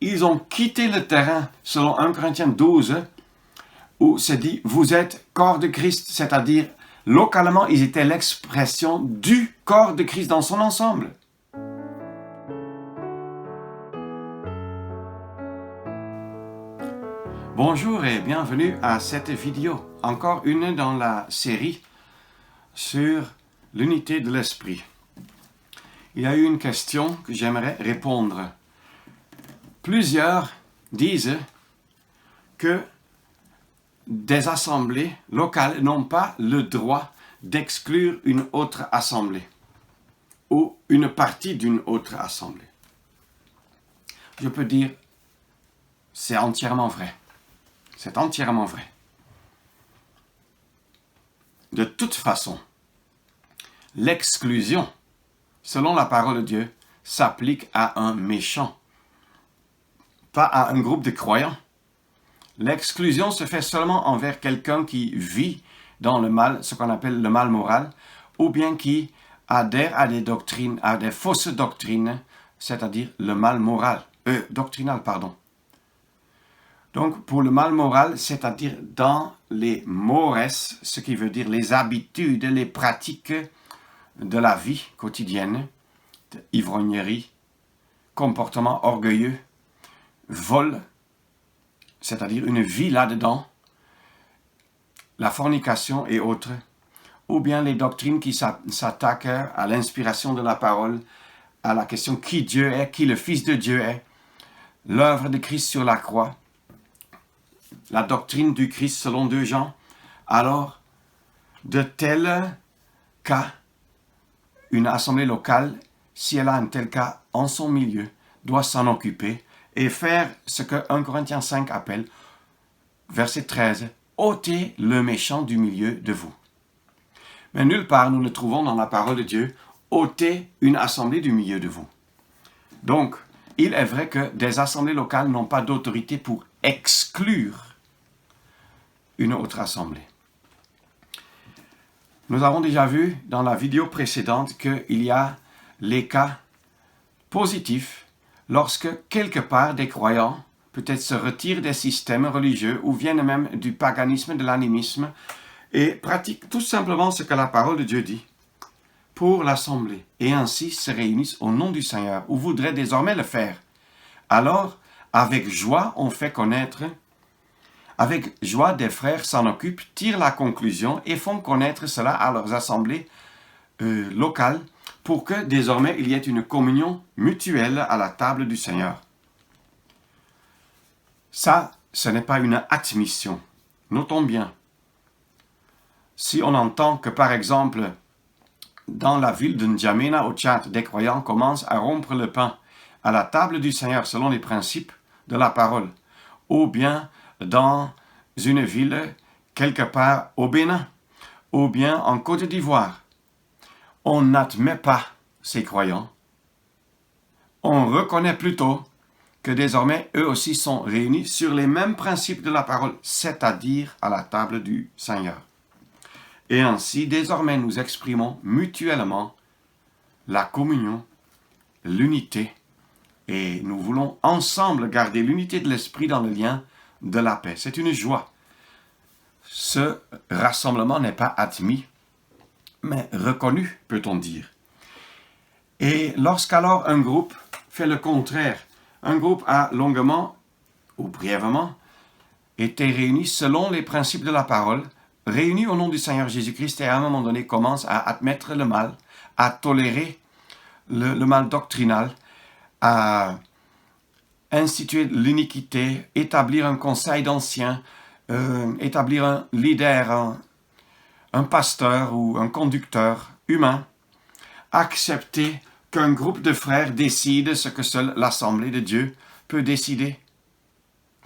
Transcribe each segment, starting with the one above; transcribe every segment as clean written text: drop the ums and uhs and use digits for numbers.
ils ont quitté le terrain, selon 1 Corinthiens 12, où c'est dit « Vous êtes corps de Christ », c'est-à-dire, localement, ils étaient l'expression du corps de Christ dans son ensemble. Bonjour et bienvenue à cette vidéo, encore une dans la série sur l'unité de l'esprit. Il y a eu une question que j'aimerais répondre. Plusieurs disent que des assemblées locales n'ont pas le droit d'exclure une autre assemblée ou une partie d'une autre assemblée. Je peux dire, c'est entièrement vrai. C'est entièrement vrai. De toute façon, l'exclusion, selon la parole de Dieu, s'applique à un méchant, pas à un groupe de croyants. L'exclusion se fait seulement envers quelqu'un qui vit dans le mal, ce qu'on appelle le mal moral, ou bien qui adhère à des doctrines, à des fausses doctrines, c'est-à-dire le mal moral, doctrinal, pardon. Donc, pour le mal moral, c'est-à-dire dans les mores, ce qui veut dire les habitudes, les pratiques de la vie quotidienne, ivrognerie, comportement orgueilleux, vol, c'est-à-dire une vie là-dedans, la fornication et autres, ou bien les doctrines qui s'attaquent à l'inspiration de la parole, à la question qui Dieu est, qui le Fils de Dieu est, l'œuvre de Christ sur la croix, la doctrine du Christ selon 2 Jean. Alors, de tels cas, une assemblée locale, si elle a un tel cas en son milieu, doit s'en occuper et faire ce que 1 Corinthiens 5 appelle, verset 13, « ôtez le méchant du milieu de vous ». Mais nulle part nous ne trouvons dans la parole de Dieu « ôtez une assemblée du milieu de vous ». Donc, il est vrai que des assemblées locales n'ont pas d'autorité pour exclure une autre assemblée. Nous avons déjà vu dans la vidéo précédente qu'il y a les cas positifs lorsque quelque part des croyants peut-être se retirent des systèmes religieux ou viennent même du paganisme, de l'animisme et pratiquent tout simplement ce que la parole de Dieu dit pour l'assemblée et ainsi se réunissent au nom du Seigneur ou voudraient désormais le faire. Alors, avec joie, on fait connaître. Avec joie, des frères s'en occupent, tirent la conclusion et font connaître cela à leurs assemblées locales pour que désormais il y ait une communion mutuelle à la table du Seigneur. Ça, ce n'est pas une admission. Notons bien. Si on entend que par exemple, dans la ville de N'Djamena au Tchad, des croyants commencent à rompre le pain à la table du Seigneur selon les principes de la parole, ou bien dans une ville quelque part au Bénin, ou bien en Côte d'Ivoire. On n'admet pas ces croyants. On reconnaît plutôt que désormais eux aussi sont réunis sur les mêmes principes de la parole, c'est-à-dire à la table du Seigneur. Et ainsi, désormais, nous exprimons mutuellement la communion, l'unité, et nous voulons ensemble garder l'unité de l'esprit dans le lien de la paix. C'est une joie. Ce rassemblement n'est pas admis, mais reconnu, peut-on dire. Et lorsqu'alors un groupe fait le contraire, un groupe a longuement ou brièvement été réuni selon les principes de la parole, réuni au nom du Seigneur Jésus-Christ et à un moment donné commence à admettre le mal, à tolérer le mal doctrinal, à instituer l'iniquité, établir un conseil d'anciens, établir un leader, un pasteur ou un conducteur humain, accepter qu'un groupe de frères décide ce que seule l'Assemblée de Dieu peut décider.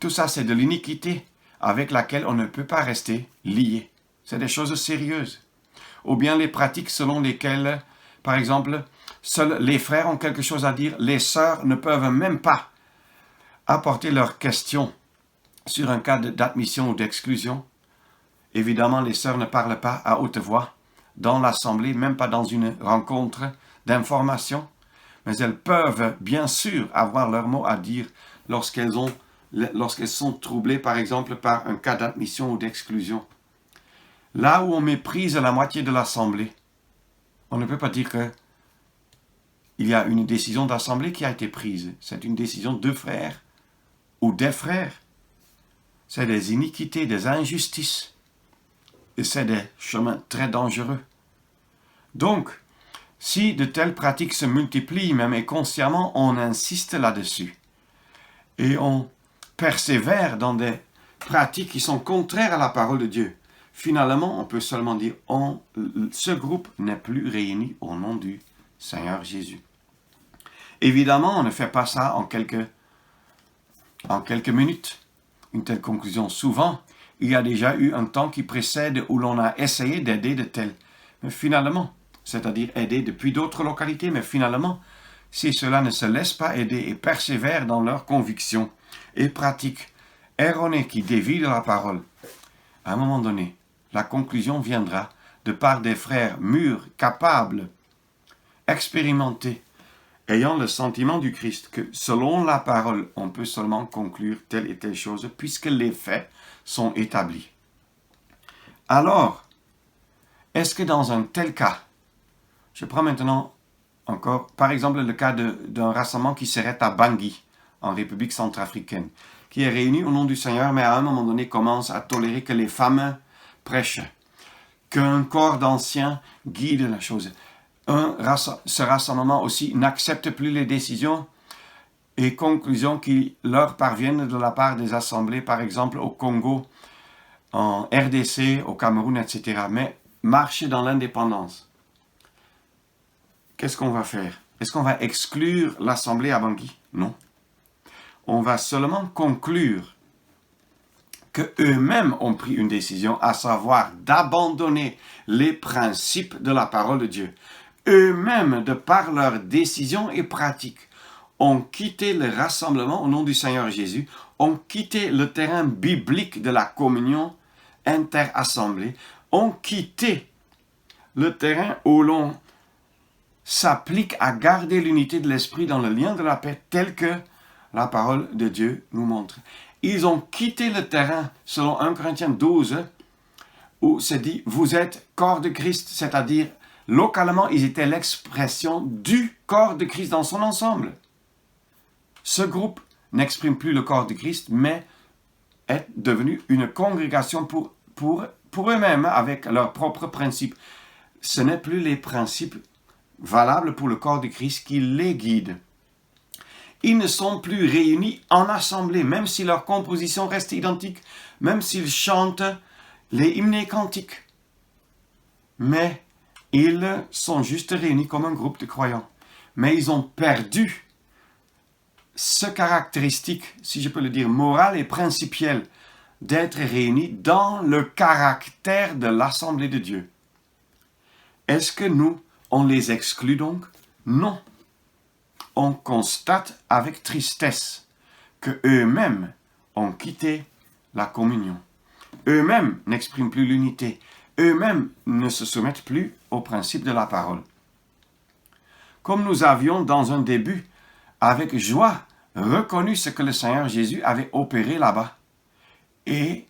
Tout ça, c'est de l'iniquité avec laquelle on ne peut pas rester lié. C'est des choses sérieuses. Ou bien les pratiques selon lesquelles, par exemple, seuls les frères ont quelque chose à dire, les sœurs ne peuvent même pas apporter leurs questions sur un cas d'admission ou d'exclusion. Évidemment, les sœurs ne parlent pas à haute voix dans l'assemblée, même pas dans une rencontre d'information. mais elles peuvent bien sûr avoir leur mot à dire lorsqu'elles sont troublées, par exemple, par un cas d'admission ou d'exclusion. Là où on méprise la moitié de l'assemblée, on ne peut pas dire qu'il y a une décision d'assemblée qui a été prise. C'est une décision de frères ou des frères. C'est des iniquités, des injustices. Et c'est des chemins très dangereux. Donc, si de telles pratiques se multiplient, même inconsciemment, on insiste là-dessus. Et on persévère dans des pratiques qui sont contraires à la parole de Dieu. Finalement, on peut seulement dire, ce groupe n'est plus réuni au nom du Seigneur Jésus. Évidemment, on ne fait pas ça en quelques minutes. Une telle conclusion. Souvent, il y a déjà eu un temps qui précède où l'on a essayé d'aider de tels. Mais finalement, c'est-à-dire aider depuis d'autres localités, mais finalement, si cela ne se laisse pas aider et persévère dans leurs convictions et pratiques erronées qui dévient de la parole, à un moment donné, la conclusion viendra de par des frères mûrs, capables, expérimentés, ayant le sentiment du Christ que selon la parole, on peut seulement conclure telle et telle chose puisque les faits sont établis. Alors, est-ce que dans un tel cas, je prends maintenant encore, par exemple, le cas d'un rassemblement qui serait à Bangui, en République centrafricaine, qui est réuni au nom du Seigneur, mais à un moment donné commence à tolérer que les femmes prêchent, qu'un corps d'anciens guide la chose. Ce rassemblement aussi n'accepte plus les décisions et conclusions qui leur parviennent de la part des assemblées, par exemple au Congo, en RDC, au Cameroun, etc., mais marche dans l'indépendance. Qu'est-ce qu'on va faire? Est-ce qu'on va exclure l'assemblée à Bangui? Non. On va seulement conclure qu'eux-mêmes ont pris une décision, à savoir d'abandonner les principes de la parole de Dieu. Eux-mêmes, de par leurs décisions et pratiques, ont quitté le rassemblement au nom du Seigneur Jésus, ont quitté le terrain biblique de la communion interassemblée, ont quitté le terrain où l'on s'applique à garder l'unité de l'esprit dans le lien de la paix tel que la parole de Dieu nous montre. Ils ont quitté le terrain, selon 1 Corinthiens 12, où c'est dit, vous êtes corps de Christ, c'est-à-dire, localement, ils étaient l'expression du corps de Christ dans son ensemble. Ce groupe n'exprime plus le corps de Christ, mais est devenu une congrégation pour eux-mêmes, avec leurs propres principes. Ce n'est plus les principes valables pour le corps de Christ qui les guident. Ils ne sont plus réunis en assemblée, même si leur composition reste identique, même s'ils chantent les hymnes et cantiques. Mais ils sont juste réunis comme un groupe de croyants. Mais ils ont perdu ce caractéristique, si je peux le dire, moral et principiel, d'être réunis dans le caractère de l'Assemblée de Dieu. Est-ce que nous, on les exclut donc? Non. On constate avec tristesse que eux-mêmes ont quitté la communion. Eux-mêmes n'expriment plus l'unité. Eux-mêmes ne se soumettent plus au principe de la parole. Comme nous avions dans un début, avec joie, reconnu ce que le Seigneur Jésus avait opéré là-bas et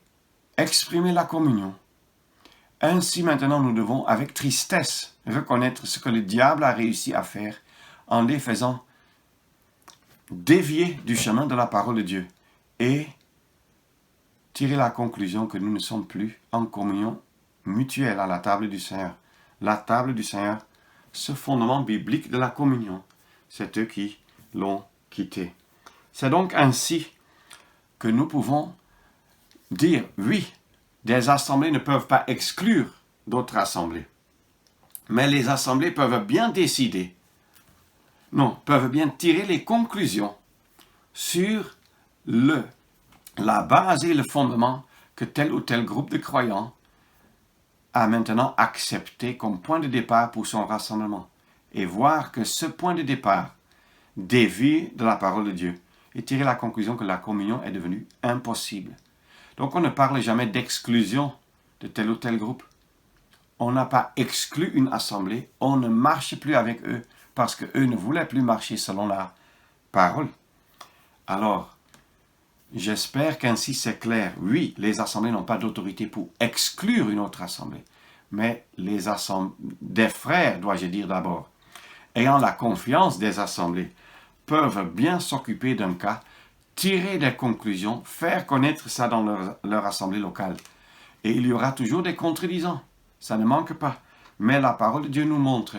exprimé la communion. Ainsi maintenant nous devons avec tristesse reconnaître ce que le diable a réussi à faire en les faisant dévier du chemin de la parole de Dieu et tirer la conclusion que nous ne sommes plus en communion mutuelle à la table du Seigneur. La table du Seigneur, ce fondement biblique de la communion, c'est eux qui l'ont quitté. C'est donc ainsi que nous pouvons dire, oui, des assemblées ne peuvent pas exclure d'autres assemblées, mais les assemblées peuvent bien décider, peuvent bien tirer les conclusions sur la base et le fondement que tel ou tel groupe de croyants a maintenant accepté comme point de départ pour son rassemblement et voir que ce point de départ dévie de la parole de Dieu et tirer la conclusion que la communion est devenue impossible. Donc on ne parle jamais d'exclusion de tel ou tel groupe. On n'a pas exclu une assemblée, on ne marche plus avec eux parce qu'eux ne voulaient plus marcher selon la parole. Alors, j'espère qu'ainsi c'est clair. Oui, les assemblées n'ont pas d'autorité pour exclure une autre assemblée, mais des frères, dois-je dire d'abord, ayant la confiance des assemblées, peuvent bien s'occuper d'un cas, tirer des conclusions, faire connaître ça dans leur assemblée locale. Et il y aura toujours des contredisants, ça ne manque pas. Mais la parole de Dieu nous montre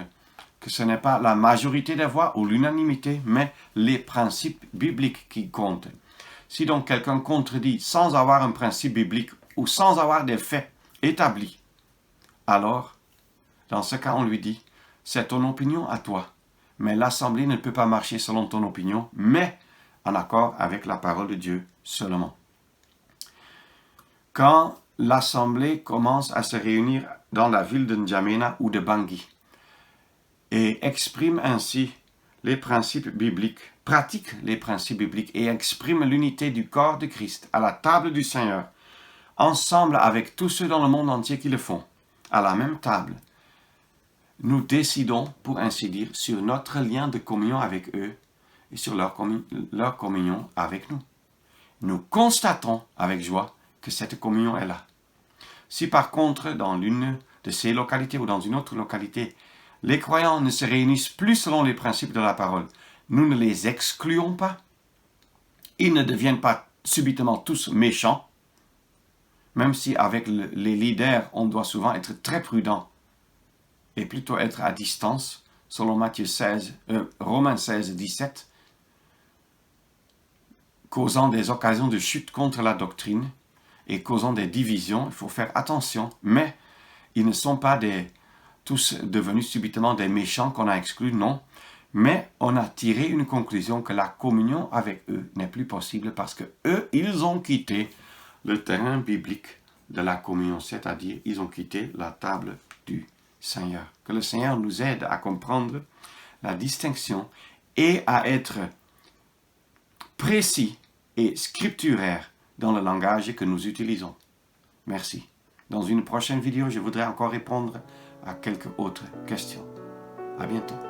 que ce n'est pas la majorité des voix ou l'unanimité, mais les principes bibliques qui comptent. Si donc quelqu'un contredit sans avoir un principe biblique ou sans avoir des faits établis, alors, dans ce cas, on lui dit, c'est ton opinion à toi, mais l'Assemblée ne peut pas marcher selon ton opinion, mais en accord avec la parole de Dieu seulement. Quand l'Assemblée commence à se réunir dans la ville de N'Djamena ou de Bangui et exprime ainsi les principes bibliques, pratique les principes bibliques et exprime l'unité du corps de Christ à la table du Seigneur, ensemble avec tous ceux dans le monde entier qui le font, à la même table, nous décidons, pour ainsi dire, sur notre lien de communion avec eux et sur leur communion avec nous. Nous constatons avec joie que cette communion est là. Si par contre, dans l'une de ces localités ou dans une autre localité, les croyants ne se réunissent plus selon les principes de la parole, nous ne les excluons pas. Ils ne deviennent pas subitement tous méchants, même si avec les leaders, on doit souvent être très prudent et plutôt être à distance, selon Romains 16, 17, causant des occasions de chute contre la doctrine et causant des divisions. Il faut faire attention, mais ils ne sont pas tous devenus subitement des méchants qu'on a exclus, non. Mais on a tiré une conclusion que la communion avec eux n'est plus possible parce que eux, ils ont quitté le terrain biblique de la communion, c'est-à-dire ils ont quitté la table du Seigneur. Que le Seigneur nous aide à comprendre la distinction et à être précis et scripturaire dans le langage que nous utilisons. Merci. Dans une prochaine vidéo, je voudrais encore répondre à quelques autres questions. À bientôt.